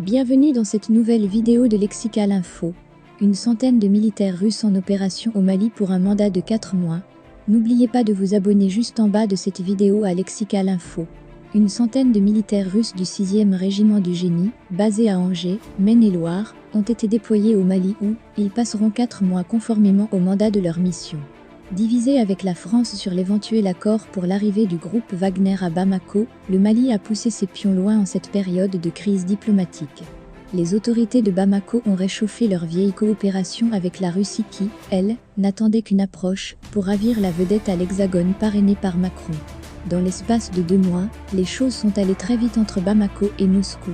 Bienvenue dans cette nouvelle vidéo de Lexical Info. Une centaine de militaires russes en opération au Mali pour un mandat de 4 mois. N'oubliez pas de vous abonner juste en bas de cette vidéo à Lexical Info. Une centaine de militaires russes du 6e régiment du génie, basés à Angers, Maine-et-Loire, ont été déployés au Mali où ils passeront 4 mois conformément au mandat de leur mission. Divisé avec la France sur l'éventuel accord pour l'arrivée du groupe Wagner à Bamako, le Mali a poussé ses pions loin en cette période de crise diplomatique. Les autorités de Bamako ont réchauffé leur vieille coopération avec la Russie qui, elle, n'attendait qu'une approche pour ravir la vedette à l'Hexagone parrainée par Macron. Dans l'espace de 2 mois, les choses sont allées très vite entre Bamako et Moscou.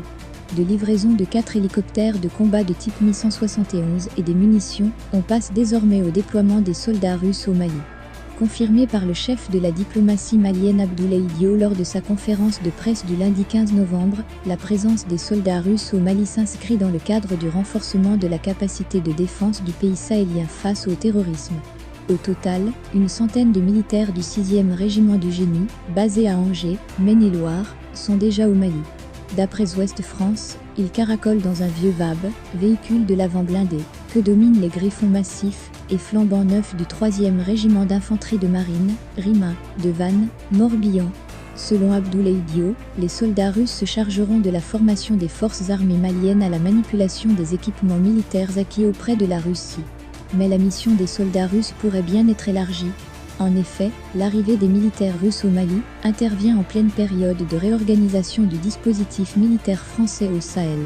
De livraison de 4 hélicoptères de combat de type Mi-171 et des munitions, on passe désormais au déploiement des soldats russes au Mali. Confirmé par le chef de la diplomatie malienne Abdoulaye Diop lors de sa conférence de presse du lundi 15 novembre, la présence des soldats russes au Mali s'inscrit dans le cadre du renforcement de la capacité de défense du pays sahélien face au terrorisme. Au total, une centaine de militaires du 6e régiment du génie, basés à Angers, Maine-et-Loire, sont déjà au Mali. D'après Ouest France, ils caracolent dans un vieux VAB, véhicule de l'avant blindé, que dominent les griffons massifs et flambant neufs du 3e régiment d'infanterie de marine, RIMA, de Vannes, Morbihan. Selon Abdoulaye Diop, les soldats russes se chargeront de la formation des forces armées maliennes à la manipulation des équipements militaires acquis auprès de la Russie. Mais la mission des soldats russes pourrait bien être élargie. En effet, l'arrivée des militaires russes au Mali intervient en pleine période de réorganisation du dispositif militaire français au Sahel.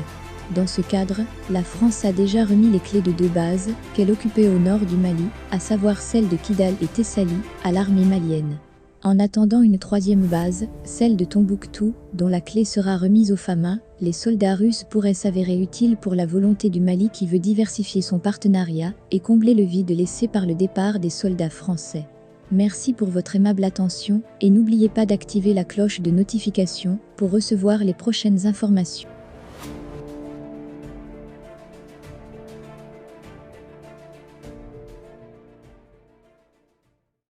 Dans ce cadre, la France a déjà remis les clés de 2 bases qu'elle occupait au nord du Mali, à savoir celle de Kidal et Tessali, à l'armée malienne. En attendant une 3e base, celle de Tombouctou, dont la clé sera remise aux Fama, les soldats russes pourraient s'avérer utiles pour la volonté du Mali qui veut diversifier son partenariat et combler le vide laissé par le départ des soldats français. Merci pour votre aimable attention et n'oubliez pas d'activer la cloche de notification pour recevoir les prochaines informations.